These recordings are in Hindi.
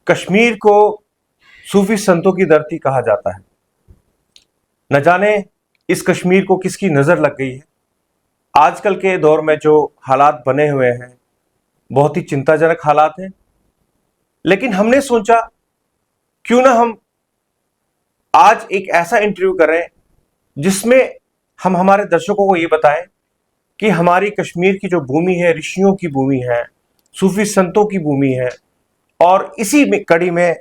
कश्मीर को सूफी संतों की धरती कहा जाता है। न जाने इस कश्मीर को किसकी नजर लग गई है। आजकल के दौर में जो हालात बने हुए हैं बहुत ही चिंताजनक हालात हैं। लेकिन हमने सोचा क्यों ना हम आज एक ऐसा इंटरव्यू करें जिसमें हम हमारे दर्शकों को ये बताएं कि हमारी कश्मीर की जो भूमि है ऋषियों की भूमि है, सूफी संतों की भूमि है। और इसी में कड़ी में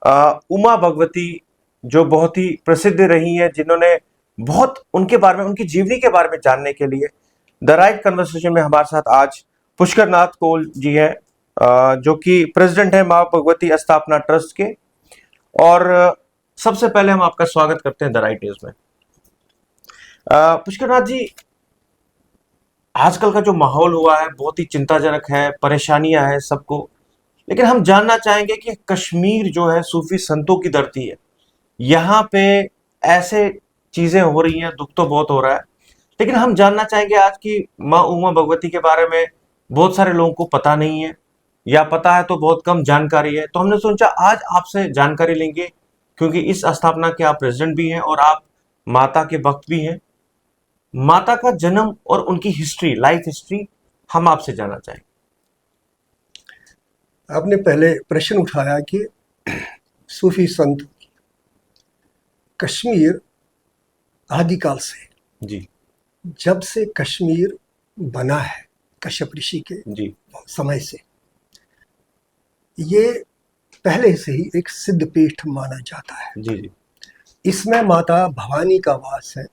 उमा भगवती जो बहुत ही प्रसिद्ध रही हैं, जिन्होंने बहुत उनके बारे में, उनकी जीवनी के बारे में जानने के लिए द राइट कन्वर्सेशन में हमारे साथ आज पुष्कर नाथ कौल जी हैं, जो कि प्रेसिडेंट है मां भगवती स्थापना ट्रस्ट के। और सबसे पहले हम आपका स्वागत करते हैं द राइट न्यूज में। पुष्कर नाथ जी, आजकल का जो माहौल हुआ है बहुत ही चिंताजनक है, परेशानियां हैं सबको। लेकिन हम जानना चाहेंगे कि कश्मीर जो है सूफी संतों की धरती है, यहाँ पे ऐसे चीजें हो रही हैं, दुख तो बहुत हो रहा है। लेकिन हम जानना चाहेंगे आज की माँ उमा भगवती के बारे में बहुत सारे लोगों को पता नहीं है, या पता है तो बहुत कम जानकारी है। तो हमने सोचा आज आपसे जानकारी लेंगे, क्योंकि इस स्थापना के आप प्रेसिडेंट भी हैं और आप माता के भक्त भी हैं। माता का जन्म और उनकी हिस्ट्री, लाइफ हिस्ट्री हम आपसे जानना चाहेंगे। आपने पहले प्रश्न उठाया कि सूफी संत कश्मीर आदिकाल से, जी जब से कश्मीर बना है कश्यप ऋषि के जी समय से, ये पहले से ही एक सिद्ध पीठ माना जाता है। जी जी इसमें माता भवानी का वास है,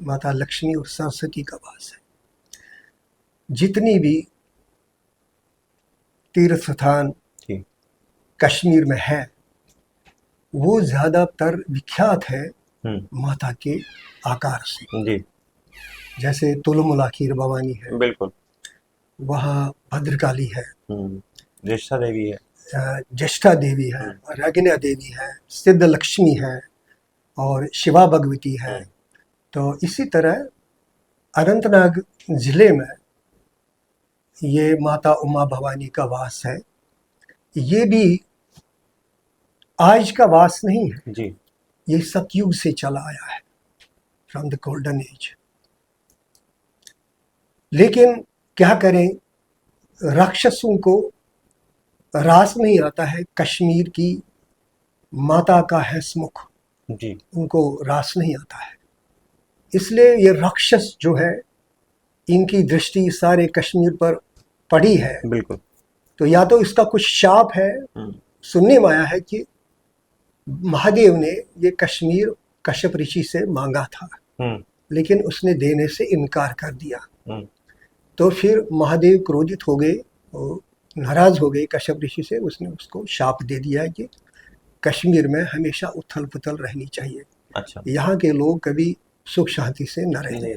माता लक्ष्मी और सरस्वती का वास है। जितनी भी तीर्थ स्थान जी कश्मीर में है वो ज्यादातर विख्यात है माता के आकार से। जी जैसे तुलमुला खीर भवानी है, बिल्कुल, वहाँ भद्रकाली है, ज्येष्ठा देवी है, ज्येष्ठा देवी है, रागिना देवी है, सिद्ध लक्ष्मी है और शिवा भगवती है। तो इसी तरह अनंतनाग जिले में ये माता उमा भवानी का वास है। ये भी आज का वास नहीं है जी ये सतयुग से चला आया है, फ्रॉम द गोल्डन एज। लेकिन क्या करें, राक्षसों को रास नहीं आता है कश्मीर की माता का हंसमुख, जी उनको रास नहीं आता है। इसलिए ये राक्षस जो है इनकी दृष्टि सारे कश्मीर पर पड़ी है। बिल्कुल। तो या तो इसका कुछ शाप है, सुनने में आया है कि महादेव ने ये कश्मीर कश्यप ऋषि से मांगा था, लेकिन उसने देने से इनकार कर दिया। तो फिर महादेव क्रोधित हो गए और नाराज हो गए कश्यप ऋषि से। उसने उसको शाप दे दिया कि कश्मीर में हमेशा उथल पुथल रहनी चाहिए। अच्छा। यहाँ के लोग कभी सुख शांति से न रहे।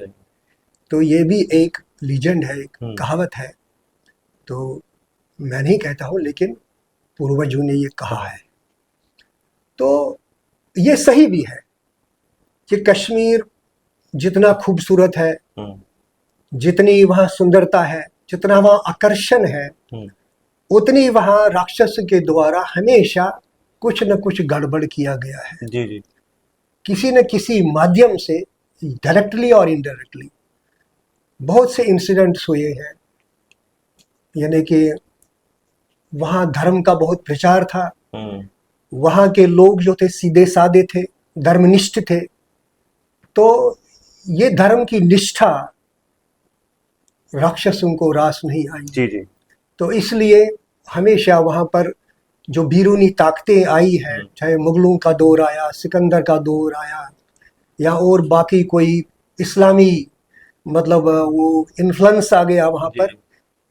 तो ये भी एक लीजेंड है, एक कहावत है। तो मैं नहीं कहता हूँ, लेकिन पूर्वजों ने ये कहा है। तो ये सही भी है कि कश्मीर जितना खूबसूरत है, जितनी वहाँ सुंदरता है, जितना वहाँ आकर्षण है, उतनी वहाँ राक्षस के द्वारा हमेशा कुछ न कुछ गड़बड़ किया गया है। जी जी किसी न किसी माध्यम से, डायरेक्टली और इनडायरेक्टली बहुत से इंसिडेंट्स हुए हैं। यानी कि वहाँ धर्म का बहुत प्रचार था, वहाँ के लोग जो थे सीधे साधे थे, धर्मनिष्ठ थे। तो ये धर्म की निष्ठा राक्षसों को रास नहीं आई। जी जी तो इसलिए हमेशा वहाँ पर जो बीरूनी ताकतें आई हैं, चाहे मुगलों का दौर आया, सिकंदर का दौर आया, या और बाकी कोई इस्लामी मतलब वो इन्फ्लुएंस आ गया वहाँ पर,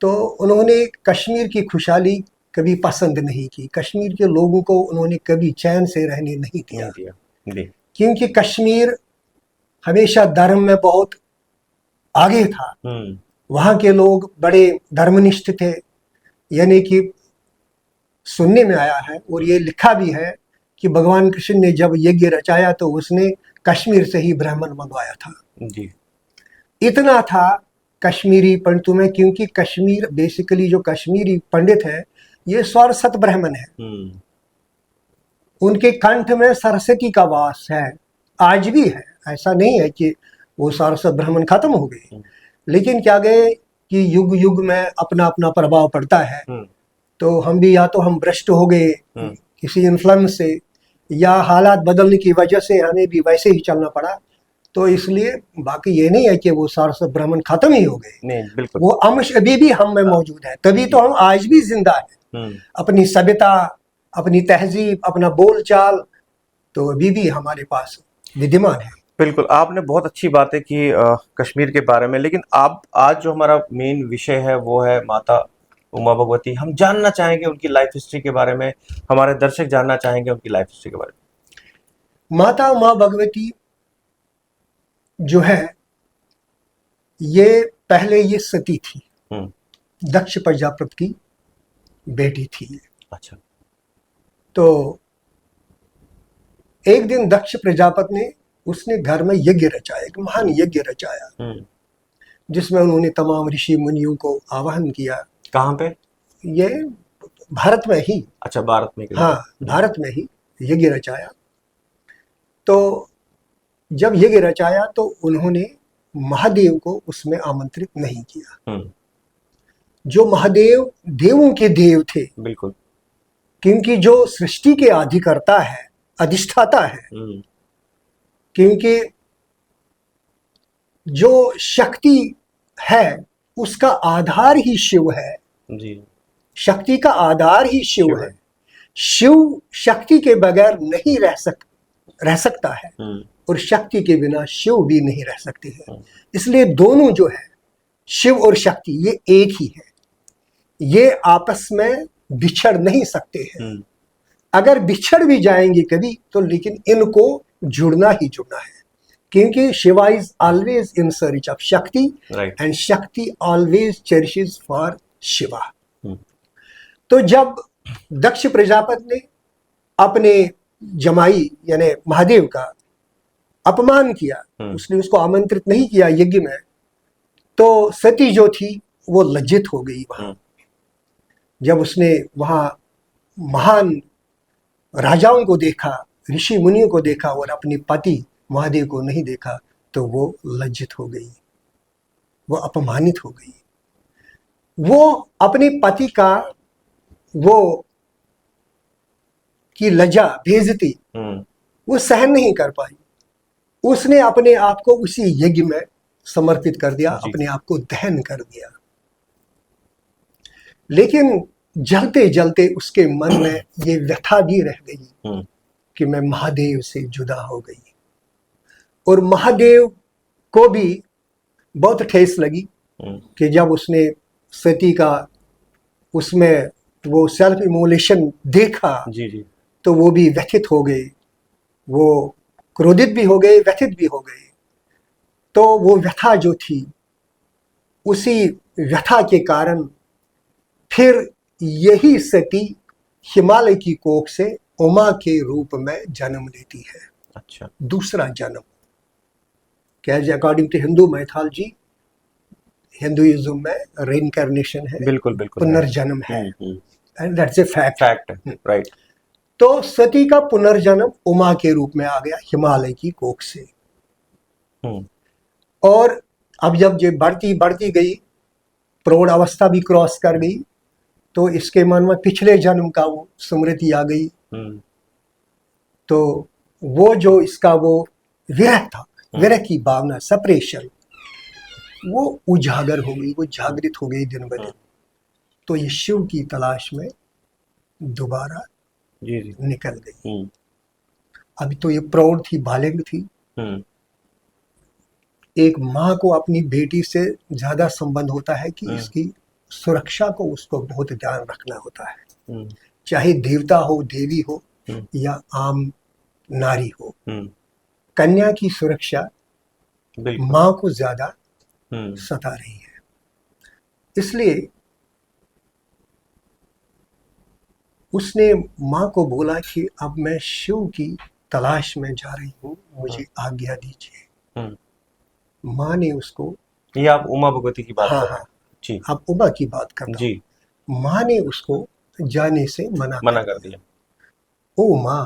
तो उन्होंने कश्मीर की खुशहाली कभी पसंद नहीं की। कश्मीर के लोगों को उन्होंने कभी चैन से रहने नहीं दिया। क्योंकि कश्मीर हमेशा धर्म में बहुत आगे था। वहाँ के लोग बड़े धर्मनिष्ठ थे। यानी कि सुनने में आया है और ये लिखा भी है कि भगवान कृष्ण ने जब यज्ञ रचाया तो उसने कश्मीर से ही ब्राह्मण मंगवाया था। जी। इतना था कश्मीरी पंडितों में, क्योंकि कश्मीर बेसिकली जो कश्मीरी पंडित है ये स्वारसत ब्राह्मण है। उनके कंठ में सरस्वती का वास है, आज भी है। ऐसा नहीं है कि वो सारस्वत ब्राह्मण खत्म हो गए, लेकिन क्या गए कि युग युग में अपना अपना प्रभाव पड़ता है। तो हम भी या तो हम भ्रष्ट हो गए किसी इन्फ्लुएंस से, या हालात बदलने की वजह से हमें भी वैसे ही चलना पड़ा। तो इसलिए बाकी ये नहीं है कि वो सारस्वत ब्राह्मण खत्म ही हो गए, नहीं, बिल्कुल। वो अंश अभी भी हम में मौजूद है, तभी तो हम आज भी जिंदा है। अपनी सभ्यता, अपनी तहजीब, अपना बोलचाल तो अभी भी हमारे पास विद्यमान है। बिल्कुल, आपने बहुत अच्छी बातें की कश्मीर के बारे में, लेकिन आप आज जो हमारा मेन विषय है वो है माता उमा भगवती। हम जानना चाहेंगे उनकी लाइफ हिस्ट्री के बारे में, हमारे दर्शक जानना चाहेंगे उनकी लाइफ हिस्ट्री के बारे में। माता उमा भगवती जो है ये पहले ये सती थी, दक्ष प्रजापति की बेटी थी। अच्छा। तो एक दिन दक्ष प्रजापति ने उसने घर में यज्ञ रचाया, एक महान यज्ञ रचाया, जिसमें उन्होंने तमाम ऋषि मुनियों को आवाहन किया। कहाँ पे? ये भारत में ही। अच्छा, भारत में। हाँ, भारत में ही यज्ञ रचाया। तो जब यज्ञ रचाया तो उन्होंने महादेव को उसमें आमंत्रित नहीं किया। जो महादेव देवों के देव थे, बिल्कुल, क्योंकि जो सृष्टि के अधिकर्ता है, अधिष्ठाता है, क्योंकि जो शक्ति है उसका आधार ही शिव है जी। शक्ति का आधार ही शिव है। शिव शक्ति के बगैर नहीं रह सकता है, और शक्ति के बिना शिव भी नहीं रह सकते हैं। इसलिए दोनों जो है, शिव और शक्ति, ये एक ही है, ये आपस में बिछड़ नहीं सकते हैं। अगर बिछड़ भी जाएंगे कभी तो लेकिन इनको जुड़ना ही जुड़ना है, क्योंकि Shiva is always in search of शक्ति एंड शक्ति ऑलवेज चेरिशेस फॉर शिवा। तो जब दक्ष प्रजापति ने अपने जमाई यानी महादेव का अपमान किया, उसने उसको आमंत्रित नहीं किया यज्ञ में, तो सती जो थी वो लज्जित हो गई वहां। जब उसने वहां महान राजाओं को देखा, ऋषि मुनियों को देखा, और अपने पति महादेव को नहीं देखा, तो वो लज्जित हो गई, वो अपमानित हो गई। वो अपने पति का वो की लज्जा, बेइज्जती वो सहन नहीं कर पाई। उसने अपने आप को उसी यज्ञ में समर्पित कर दिया, अपने आप को दहन कर दिया। लेकिन जलते जलते उसके मन में ये व्यथा भी रह गई कि मैं महादेव से जुदा हो गई, और महादेव को भी बहुत ठेस लगी कि जब उसने सती का उसमें वो सेल्फ इमोलेशन देखा, तो वो भी व्यथित हो गए, वो क्रोधित भी हो गए, व्यथित भी हो गए। तो वो व्यथा जो थी, उसी व्यथा के कारण फिर यही सती हिमालय की कोख से उमा के रूप में जन्म लेती है। अच्छा। दूसरा जन्म, क्या according to Hindu mythology, Hinduism में रीइंकार्नेशन है। बिल्कुल, पुनर्जन्म है, and that's a fact, right. तो सती का पुनर्जन्म उमा के रूप में आ गया हिमालय की कोख से। और अब जब ये बढ़ती बढ़ती गई, प्रौढ़ अवस्था भी क्रॉस कर गई, तो इसके मन में पिछले जन्म का वो स्मृति आ गई। तो वो जो इसका वो विरह था, विरह की भावना, सेपरेशन, वो उजागर हो गई, वो जागृत हो गई दिन ब दिन। तो ये शिव की तलाश में दोबारा निकल गई। अभी तो ये प्रौढ़ थी, बालिग थी। एक माँ को अपनी बेटी से ज्यादा संबंध होता है कि इसकी सुरक्षा को उसको बहुत ध्यान रखना होता है, चाहे देवता हो, देवी हो, या आम नारी हो। कन्या की सुरक्षा माँ को ज्यादा सता रही है। इसलिए उसने माँ को बोला कि अब मैं शिव की तलाश में जा रही हूँ, मुझे आज्ञा दीजिए। माँ ने उसको, ये आप उमा भगवती की बात कर रहे हैं? जी, आप उमा की बात कर रहे हैं। माँ ने उसको जाने से मना कर दिया। ओ माँ,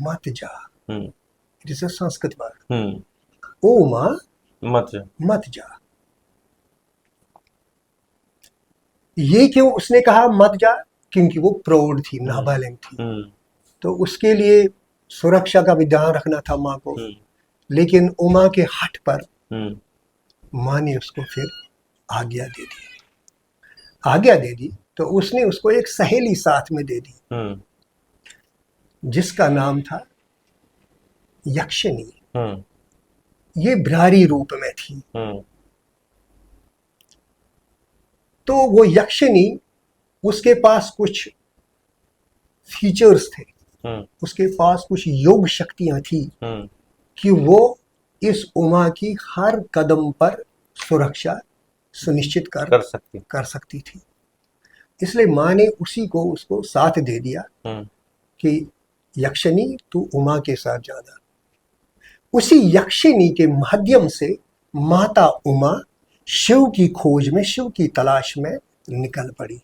मत जा, hmm it is a Sanskrit word, hmm ओ उमा मत जा। मत जा। ये क्यों उसने कहा मत जा? क्योंकि वो प्रौढ़ थी, नाबालिग थी, हम्म तो उसके लिए सुरक्षा का भी ध्यान रखना था माँ को। लेकिन उमा के हठ पर माँ ने उसको फिर आज्ञा दे दी। आज्ञा दे दी तो उसने उसको एक सहेली साथ में दे दी, जिसका नाम था यक्षिणी। ये भ्रारी रूप में थी। तो वो यक्षिणी, उसके पास कुछ फीचर्स थे, उसके पास कुछ योग शक्तियां थी कि वो इस उमा की हर कदम पर सुरक्षा सुनिश्चित कर सकती थी। इसलिए माँ ने उसी को उसको साथ दे दिया कि यक्षिणी तू उमा के साथ जाना। उसी यक्षिणी के माध्यम से माता उमा शिव की खोज में, शिव की तलाश में निकल पड़ी।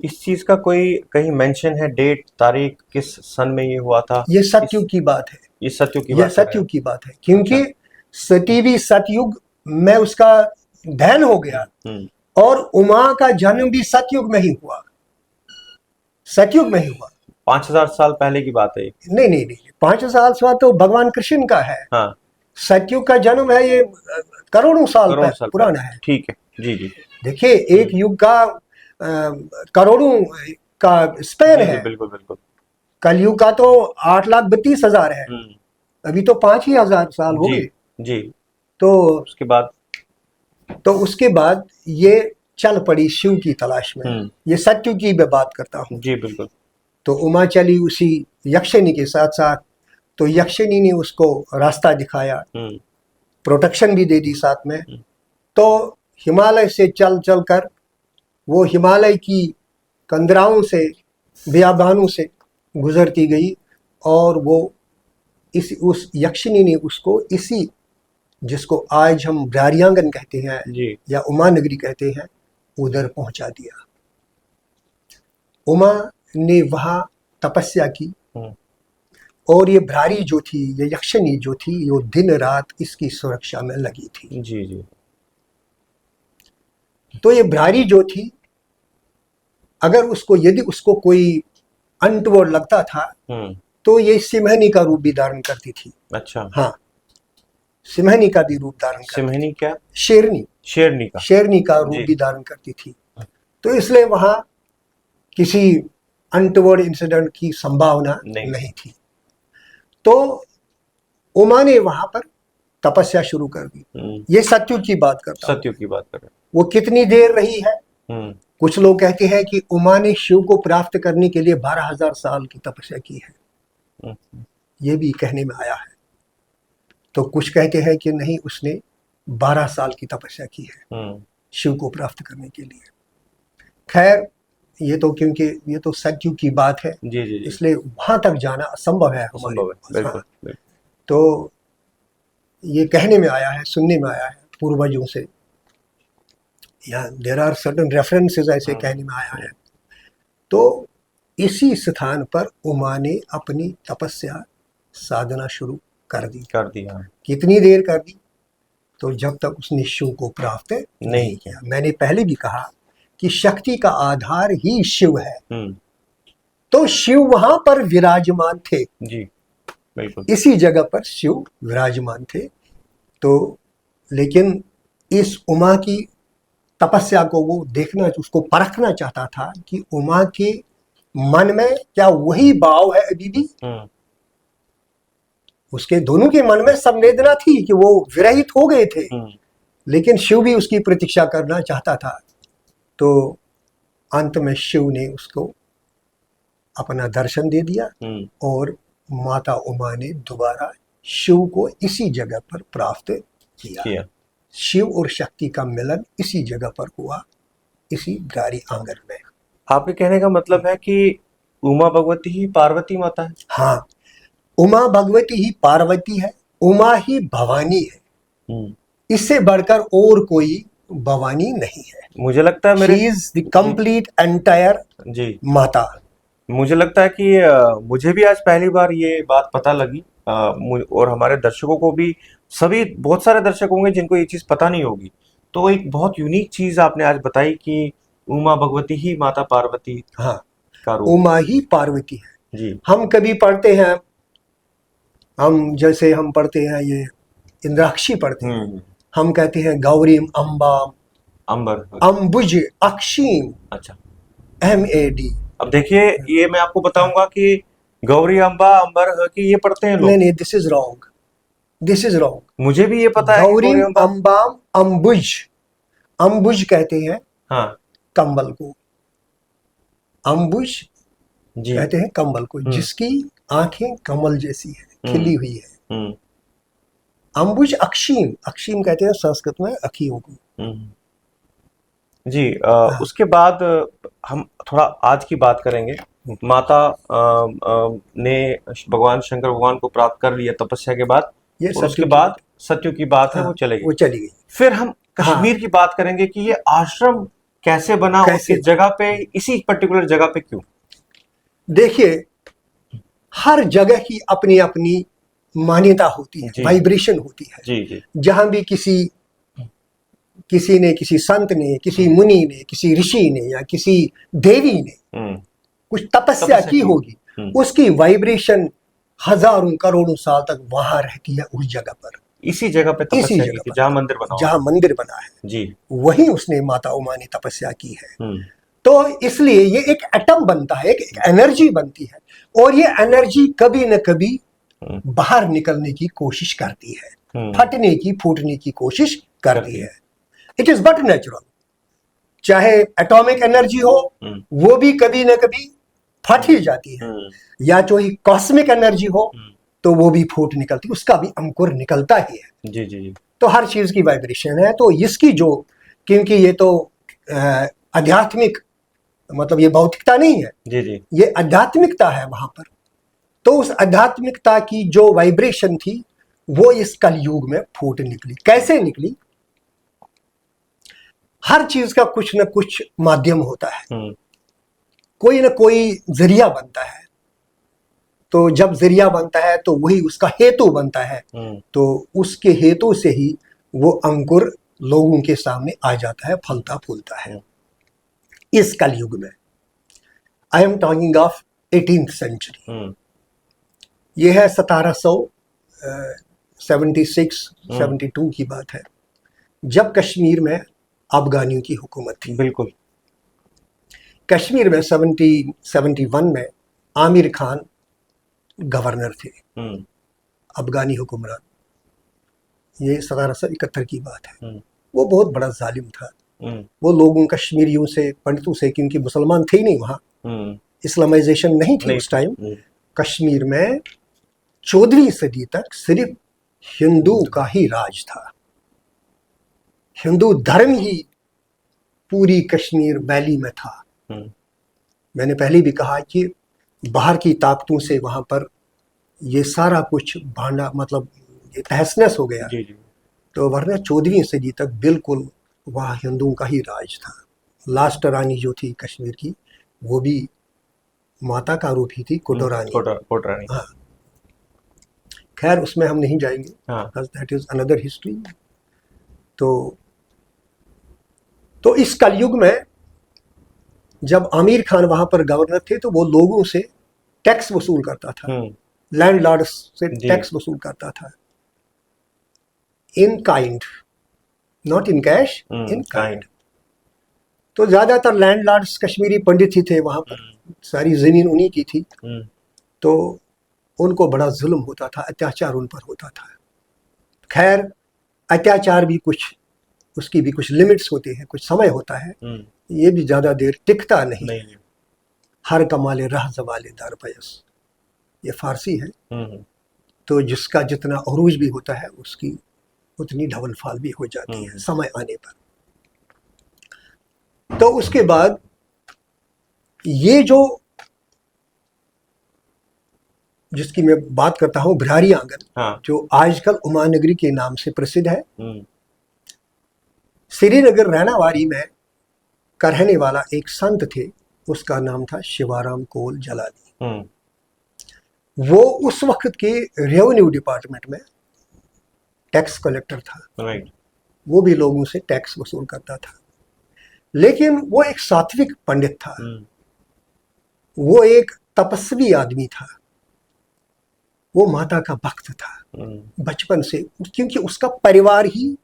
इस चीज का कोई कहीं मेंशन है, डेट, तारीख, किस सन में ये हुआ था? ये सतयुग की बात है। ये सतयुग की यह बात है। सतयुग की बात है, क्योंकि सतीवी सतयुग में उसका ध्यान हो गया, और उमा का जन्म भी सतयुग में ही हुआ, सतयुग में ही हुआ। 5000 साल पहले की बात है ये। नहीं नहीं नहीं, 5000 साल तो भगवान कृष्ण का है। हाँ, सतयुग का जन्म है ये करोड़ों साल पुराना है। ठीक है, जी जी। देखिए, एक युग का करोड़ों का स्पैन है। बिल्कुल बिल्कुल। कलयुग का तो 8,32,000 है, अभी तो 5,000 साल हो गए। जी। तो उसके बाद ये चल पड़ी शिव की तलाश में। ये सतयुग की मैं बात करता हूँ। जी बिल्कुल। तो उमा चली उसी यक्षिणी के साथ साथ। तो यक्षिणी ने उसको रास्ता दिखाया, प्रोटेक्शन भी दे दी साथ में। तो हिमालय से चल चल कर वो हिमालय की कंदराओं से, बियाबानों से गुजरती गई, और वो उस यक्षिणी ने उसको इसी, जिसको आज हम ब्रारियांगन कहते हैं या उमा नगरी कहते हैं, उधर पहुंचा दिया। उमा ने वहां तपस्या की, और ये भ्रारी जो थी, ये यक्षिणी जो थी, वो दिन रात इसकी सुरक्षा में लगी थी। जी। तो ये भ्रारी जो थी, अगर उसको, यदि उसको कोई अनटोवर्ड लगता था, तो ये सिंहनी का रूप भी धारण करती थी। अच्छा। हाँ, सिंहनी का भी रूप धारण करती। सिंहनी क्या? शेरनी का रूप भी धारण करती थी। तो इसलिए वहां किसी अनटोवर्ड इंसिडेंट की संभावना नहीं थी। तो उमा ने वहां पर तपस्या शुरू कर दी। ये सतयुग की बात करता हूं। सतयुग की बात कर रहे हैं। वो कितनी देर रही है? कुछ लोग कहते हैं कि उमा ने शिव को प्राप्त करने के लिए 12,000 साल की तपस्या की है, ये भी कहने में आया है। तो कुछ कहते हैं कि नहीं, उसने 12 साल की तपस्या की है शिव को प्राप्त करने के लिए। खैर, ये तो क्योंकि ये तो सतयुग की बात है, जी। इसलिए वहां तक जाना असंभव है हमारे। बिल्कुल। तो ये कहने में आया है, सुनने में आया है पूर्वजों से, या देयर आर सर्टेन रेफरेंसेस ऐसे कहने में आया है। तो इसी स्थान पर उमा ने अपनी तपस्या साधना शुरू कर दी। कितनी देर कर दी? तो जब तक उसने शिव को प्राप्त नहीं किया। मैंने पहले भी कहा कि शक्ति का आधार ही शिव है। तो शिव वहां पर विराजमान थे। जी बिल्कुल। इसी जगह पर शिव विराजमान थे। तो लेकिन इस उमा की तपस्या को वो देखना, उसको परखना चाहता था कि उमा के मन में क्या वही भाव है अभी भी। उसके दोनों के मन में संवेदना थी कि वो विरहित हो गए थे, लेकिन शिव भी उसकी प्रतीक्षा करना चाहता था। तो अंत में शिव ने उसको अपना दर्शन दे दिया, और माता उमा ने दोबारा शिव को इसी जगह पर प्राप्त किया। शिव और शक्ति का मिलन इसी जगह पर हुआ, इसी गारी आंगन में। आपके कहने का मतलब है कि उमा भगवती ही पार्वती माता है? हाँ, उमा भगवती ही पार्वती है, उमा ही भवानी है। इससे बढ़कर और कोई भवानी नहीं है। मुझे लगता है she is the complete entire माता। मुझे लगता है कि मुझे भी आज पहली बार ये बात पता लगी, और हमारे दर्शकों को भी, सभी बहुत सारे दर्शक होंगे जिनको ये चीज पता नहीं होगी। तो एक बहुत यूनिक चीज आपने आज बताई कि उमा भगवती ही माता पार्वती हाँ, का रूप। उमा ही पार्वती है। जी। हम कभी पढ़ते हैं, हम जैसे हम पढ़ते हैं ये इंद्राक्षी पढ़ते हैं, हम्म। हम कहते हैं गौरीम अम्बा अंबर। अम्बुज अक्षीम अच्छा। MAD। अब देखिए, ये मैं आपको बताऊंगा कि गौरी अम्बा अंबर की ये पढ़ते हैं नहीं लोग। नहीं, this is wrong, this is wrong. मुझे भी ये पता है कि गौरीम गौरी अम्बा। अम्बाम अम्बुज, अम्बुज कहते हैं हाँ कंबल को, अम्बुज जी। कहते हैं कंबल को, जिसकी आंखें कमल जैसी है, खिली हुई है। हम्म। अम्बुज अक्षीम, अक्षीम कहते हैं संस्कृत में अखियों को। हम्म। जी। हाँ, उसके बाद हम थोड़ा आज की बात करेंगे। माता ने भगवान शंकर भगवान को प्राप्त कर लिया तपस्या के बाद, ये और उसके सत्य की बाद बात सत्यु की बात है, है। वो हाँ, चले गई। वो चली गई। फिर हम हाँ, कश्मीर की बात करेंगे कि ये आश्रम कैसे बना और कैसे? किस जगह पे, इसी पर्टिकुलर जगह पे क्यों। देखिए, हर जगह की अपनी अपनी मान्यता होती है, जी वाइब्रेशन होती है। जी जी। जहां भी किसी ने, किसी संत ने, किसी मुनि ने, किसी ऋषि ने या किसी देवी ने कुछ तपस्या की होगी, उसकी वाइब्रेशन हजारों करोड़ों साल तक वहां रहती है उस जगह पर, इसी जगह पे इसी तपस्या की जगह थी पर, जहां मंदिर बना हुआ जहां मंदिर बना है, है। जी। वहीं उसने माता उमा ने तपस्या की है। तो इसलिए ये एक एटम बनता है, एक एनर्जी बनती है, और ये एनर्जी कभी न कभी बाहर निकलने की कोशिश करती है, फटने की, फूटने की कोशिश करती है। It is but natural. चाहे एटॉमिक एनर्जी हो, वो भी कभी न कभी फट ही जाती है, या जो ही कॉस्मिक एनर्जी हो तो वो भी फूट निकलती, उसका भी अंकुर निकलता ही है। जी जी जी। तो हर चीज की वाइब्रेशन है। तो इसकी जो, क्योंकि ये तो आध्यात्मिक, मतलब ये भौतिकता नहीं है, जी जी। ये आध्यात्मिकता है वहां पर। तो उस आध्यात्मिकता की जो वाइब्रेशन थी, वो इस कलयुग में फूट निकली। कैसे निकली? हर चीज का कुछ न कुछ माध्यम होता है, कोई ना कोई जरिया बनता है। तो जब जरिया बनता है तो वही उसका हेतु बनता है, तो उसके हेतु से ही वो अंकुर लोगों के सामने आ जाता है, फलता फूलता है। इस कलयुग में, I am talking of 18th century, ये है 1776-72 की बात है, जब कश्मीर में अफगानियों की हुकूमत थी। बिल्कुल। कश्मीर में 1771 में आमिर खान गवर्नर थे, अफगानी हुक्मरान। ये 1771 की बात है। वो बहुत बड़ा जालिम था। वो लोगों, कश्मीरियों से, पंडितों से, क्योंकि मुसलमान थे ही नहीं वहाँ, इस्लामाइजेशन नहीं थी उस टाइम। कश्मीर में 14वीं सदी तक सिर्फ हिंदू का ही राज था। हिंदू धर्म ही पूरी कश्मीर वैली में था। मैंने पहले भी कहा कि बाहर की ताकतों से वहां पर ये सारा कुछ भांडा, मतलब ये तहस-नहस हो गया। जी जी। तो वरना 14वीं सदी तक बिल्कुल वहाँ हिंदुओं का ही राज था। लास्ट रानी जो थी कश्मीर की, वो भी माता का रूप ही थी, कोटो रानी। कोट रानी। हाँ, खैर उसमें हम नहीं जाएंगे, हाँ। That is another history. तो इस कलयुग में जब आमिर खान वहां पर गवर्नर थे, तो वो लोगों से टैक्स वसूल करता था, लैंडलॉर्ड्स से टैक्स वसूल करता था, in kind, not in cash, in kind. तो ज्यादातर लैंडलॉर्ड्स कश्मीरी पंडित ही थे वहां पर, सारी जमीन उन्हीं की थी। तो उनको बड़ा जुल्म होता था, अत्याचार उन पर होता था। खैर, अत्याचार भी कुछ, उसकी भी कुछ लिमिट्स होते हैं, कुछ समय होता है, ये भी ज्यादा देर टिकता नहीं। हर कमाले राह जवाले दार पयस, ये फारसी है। तो जिसका जितना अरूज भी होता है, उसकी उतनी ढवलफाल भी हो जाती है समय आने पर। तो उसके बाद ये जो, जिसकी मैं बात करता हूं, बिहारी आंगन, जो आजकल उमानगरी के नाम से प्रसिद्ध है, श्रीनगर रैनावारी में का रहने वाला एक संत थे, उसका नाम था शिवाराम कोल जलाली। हम्म। वो उस वक्त के रेवेन्यू डिपार्टमेंट में टैक्स कलेक्टर था। राइट। वो भी लोगों से टैक्स वसूल करता था, लेकिन वो एक सात्विक पंडित था। वो एक तपस्वी आदमी था। वो माता का भक्त था बचपन से, क्योंकि उसका परिवार ही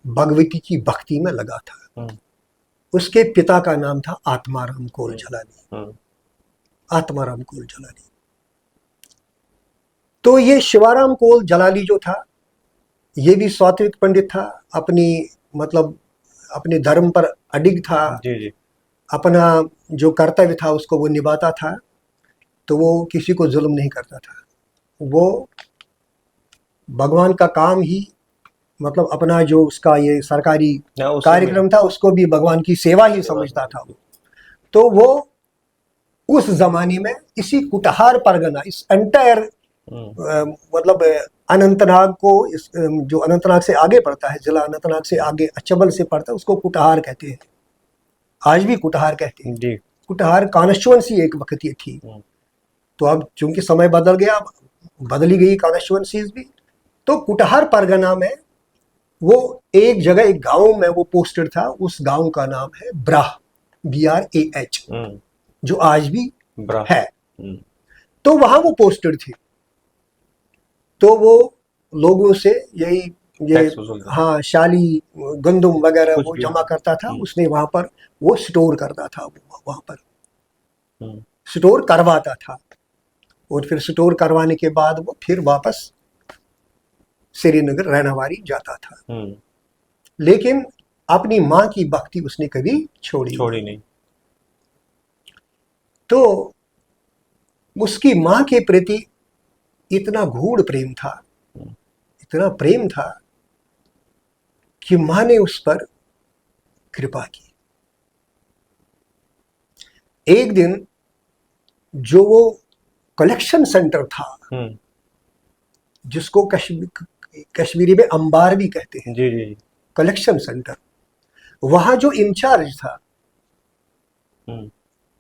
भगवती की भक्ति में लगा था। उसके पिता का नाम था आत्माराम कोल जलाली। आत्माराम कोल जलाली। तो ये शिवाराम कोल जलाली जो था, ये भी सात्विक पंडित था। मतलब अपने धर्म पर अडिग था। जी जी। अपना जो कर्तव्य था उसको वो निभाता था। तो वो किसी को जुल्म नहीं करता था। वो भगवान का काम ही, मतलब अपना जो उसका ये सरकारी कार्यक्रम था उसको भी भगवान की सेवा ही समझता था वो। तो वो उस जमाने में इसी कुटहार परगना, इस एंटायर मतलब अनंतनाग को, इस जो अनंतनाग से आगे पड़ता है, जिला अनंतनाग से आगे अचंबल से पड़ता है, उसको कुटहार कहते हैं। आज भी कुटहार कहते हैं जी। कुटहार कॉन्स्टिट्यूएंसी एक वक्त ये थी। तो अब चूंकि समय बदल गया, अब बदली गई कॉन्स्टिट्यूएंसीज भी। तो कुटहार परगना में वो एक जगह, एक गांव में वो पोस्टेड था। उस गांव का नाम है ब्राह, BRAH, जो आज भी है। तो वहां वो पोस्टेड थे। तो वो लोगों से ये हाँ, शाली, गंदुम वगैरह वो जमा करता था। उसने वहां पर वो स्टोर करता था, वहां पर स्टोर करवाता था। और फिर स्टोर करवाने के बाद वो फिर वापस श्रीनगर रहनावारी जाता था। लेकिन अपनी माँ की भक्ति उसने कभी छोड़ी नहीं। तो उसकी माँ के प्रति इतना गूढ़ प्रेम था, इतना प्रेम था कि माँ ने उस पर कृपा की। एक दिन जो वो कलेक्शन सेंटर था, जिसको कश्मीरी में अंबार भी कहते हैं, जी जी, कलेक्शन सेंटर, वहां जो इंचार्ज था,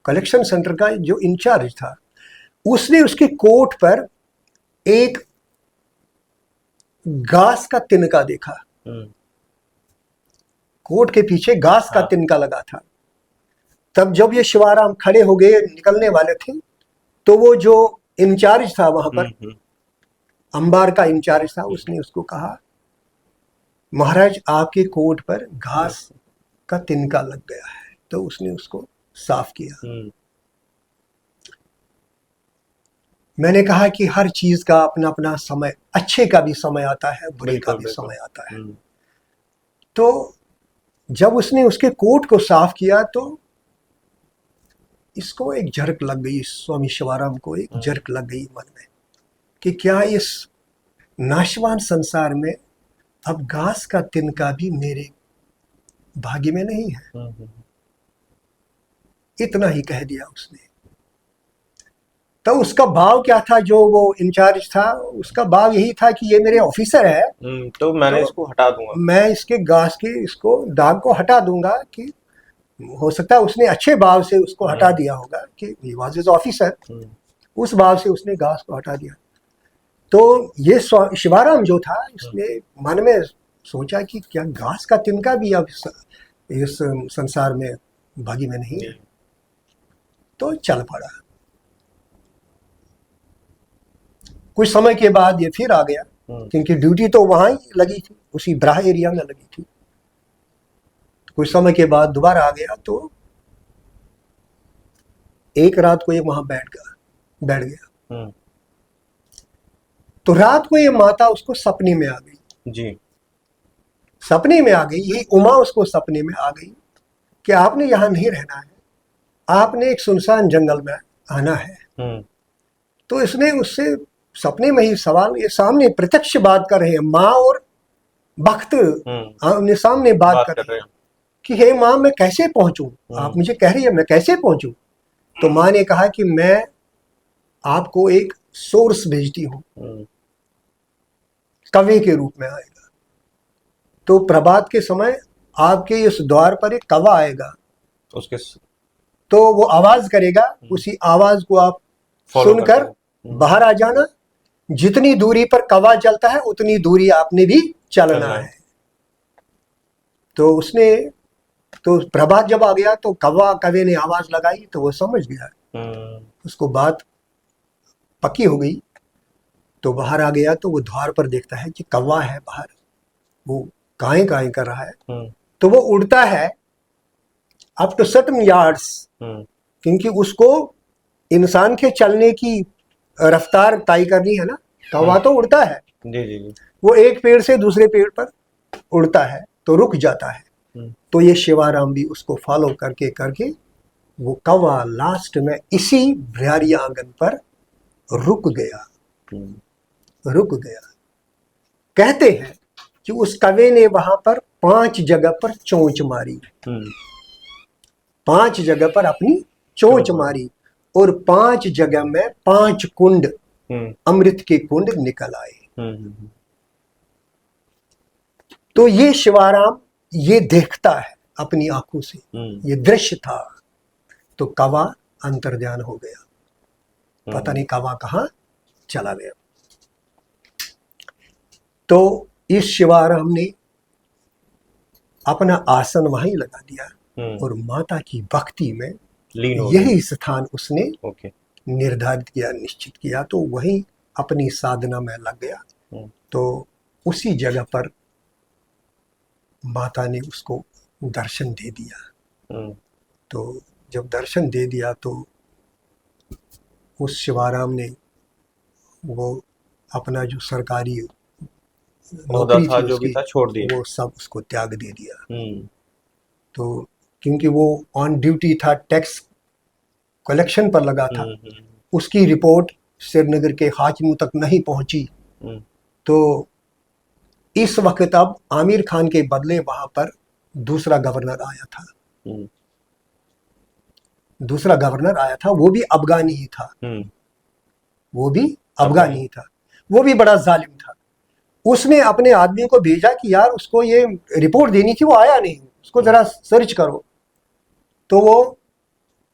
कलेक्शन सेंटर का जो इंचार्ज था, उसने उसके कोट पर एक घास का तिनका देखा। कोट के पीछे घास का तिनका लगा था। तब जब ये शिवाराम खड़े हो गए, निकलने वाले थे, तो वो जो इंचार्ज था वहां पर, अंबार का इंचार्ज था, उसने उसको कहा, महाराज आपके कोट पर घास का तिनका लग गया है। तो उसने उसको साफ किया। मैंने कहा कि हर चीज का अपना अपना समय, अच्छे का भी समय आता है, बुरे का भी समय आता है। तो जब उसने उसके कोट को साफ किया तो इसको एक झरक लग गई, स्वामी शिवाराम को एक झरक लग गई मन में कि क्या इस नाशवान संसार में अब घास का तिनका भी मेरे भाग्य में नहीं है। इतना ही कह दिया उसने। तो उसका भाव क्या था, जो वो इंचार्ज था, उसका भाव यही था कि ये मेरे ऑफिसर है, तो मैंने इसको हटा दूंगा, मैं इसके घास के इसको दाग को हटा दूंगा। कि हो सकता है उसने अच्छे भाव से उसको हटा दिया होगा कि ही वाज हिज ऑफिसर, उस भाव से उसने घास को हटा दिया। तो ये शिवाराम जो था, इसने मन में सोचा कि क्या घास का तिनका भी अब इस संसार में भागी में नहीं है। तो चल पड़ा। कुछ समय के बाद ये फिर आ गया, क्योंकि ड्यूटी तो वहां ही लगी थी, उसी ब्राह एरिया में लगी थी। कुछ समय के बाद दोबारा आ गया। तो एक रात को ये वहां बैठ गया। तो रात को ये माता उसको सपने में आ गई जी। सपने में आ गई, यही उमा उसको सपने में आ गई कि आपने यहां नहीं रहना है, आपने एक सुनसान जंगल में आना है। तो इसने उससे सपने में ही सवाल, ये सामने प्रत्यक्ष बात कर रहे हैं, माँ और भक्त आमने सामने बात कर रहे हैं कि हे माँ, मैं कैसे पहुंचूं, आप मुझे कह रही है मैं कैसे पहुंचूं। तो माँ ने कहा कि मैं आपको एक सोर्स भेजती हूं, कौवे के रूप में आएगा। तो प्रभात के समय आपके इस द्वार पर एक कौवा आएगा, तो वो आवाज करेगा, उसी आवाज को आप Follow सुनकर करते बाहर आ जाना। जितनी दूरी पर कौवा चलता है उतनी दूरी आपने भी चलना चलना है। है। तो उसने, तो प्रभात जब आ गया तो कौवे ने आवाज लगाई तो वो समझ गया, उसको बात पक्की हो गई। तो बाहर आ गया तो वो द्वार पर देखता है कि कौवा है बाहर, वो काएं काएं कर रहा है। तो वो उड़ता है अप टू सर्टेन यार्ड्स, क्योंकि उसको इंसान के चलने की रफ्तार तय करनी है ना। कौवा तो उड़ता है, जी जी जी। वो एक पेड़ से दूसरे पेड़ पर उड़ता है तो रुक जाता है। तो ये शिवाराम भी उसको फॉलो करके करके वो कौवा लास्ट में इसी बिहारी आंगन पर रुक गया, रुक गया। कहते हैं कि उस कौवे ने वहां पर 5 जगह पर चोंच मारी, 5 जगह पर अपनी चोंच मारी, और 5 जगह में 5 कुंड, अमृत के कुंड निकल आए। तो ये शिवाराम ये देखता है अपनी आंखों से, ये दृश्य था। तो कौवा अंतर्ध्यान हो गया, पता नहीं कौवा कहाँ चला गया। तो इस शिवाराम ने अपना आसन वहीं लगा दिया और माता की भक्ति में यही स्थान उसने निर्धारित किया, निश्चित किया। तो वहीं अपनी साधना में लग गया। तो उसी जगह पर माता ने उसको दर्शन दे दिया। तो जब दर्शन दे दिया तो उस शिवाराम ने वो अपना जो सरकारी नौकरी था, थी जो भी था, छोड़ दिया, वो सब उसको त्याग दे दिया। तो क्योंकि वो ऑन ड्यूटी था, टैक्स कलेक्शन पर लगा था, उसकी रिपोर्ट श्रीनगर के हाकिमों तक नहीं पहुंची। तो इस वक्त अब आमिर खान के बदले वहां पर दूसरा गवर्नर आया था, दूसरा गवर्नर आया था, वो भी अफगानी ही था, वो भी अफगानी ही था, वो भी बड़ा जालिम था। उसने अपने आदमी को भेजा कि यार उसको ये रिपोर्ट देनी थी, वो आया नहीं, उसको जरा सर्च करो। तो वो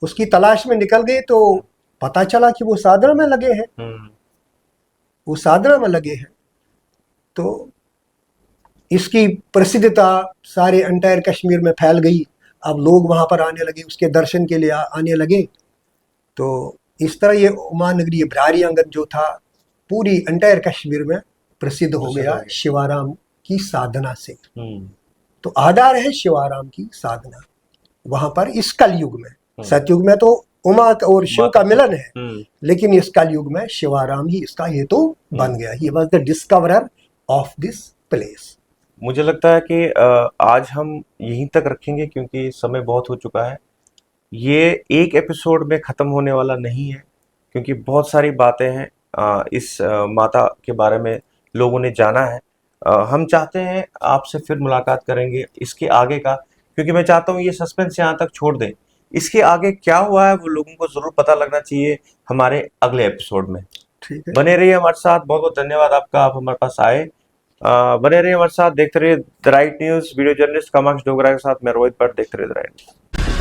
उसकी तलाश में निकल गए। तो पता चला कि वो साधना में लगे हैं, वो साधना में लगे हैं। तो इसकी प्रसिद्धता सारे एंटायर कश्मीर में फैल गई। अब लोग वहां पर आने लगे, उसके दर्शन के लिए आने लगे। तो इस तरह ये ओमान नगरी, बिहारी आंगन जो था, पूरी एंटायर कश्मीर में प्रसिद्ध हो गया शिवाराम की साधना से। तो आधार है शिवाराम की साधना वहां पर इस कलयुग में। सतयुग में तो उमा और शिव का मिलन है, लेकिन इस कलयुग में शिवाराम ही इसका हेतु बन गया। He was the discoverer of this place. मुझे लगता है कि आज हम यहीं तक रखेंगे, क्योंकि समय बहुत हो चुका है। ये एक एपिसोड में ख़त्म होने वाला नहीं है, क्योंकि बहुत सारी बातें हैं इस माता के बारे में लोगों ने जाना है। हम चाहते हैं आपसे फिर मुलाकात करेंगे इसके आगे का, क्योंकि मैं चाहता हूँ ये सस्पेंस यहाँ तक छोड़ दें। इसके आगे क्या हुआ है वो लोगों को ज़रूर पता लगना चाहिए हमारे अगले एपिसोड में। ठीक है, बने रहिए हमारे साथ। बहुत बहुत धन्यवाद आपका, आप हमारे पास आए। बने रहिए हमारे साथ, देखते रहिए the right news. Video journalist Kamaksh Dogra के साथ मैं रोहित भट्ट, देखते रहिए द राइट न्यूज़।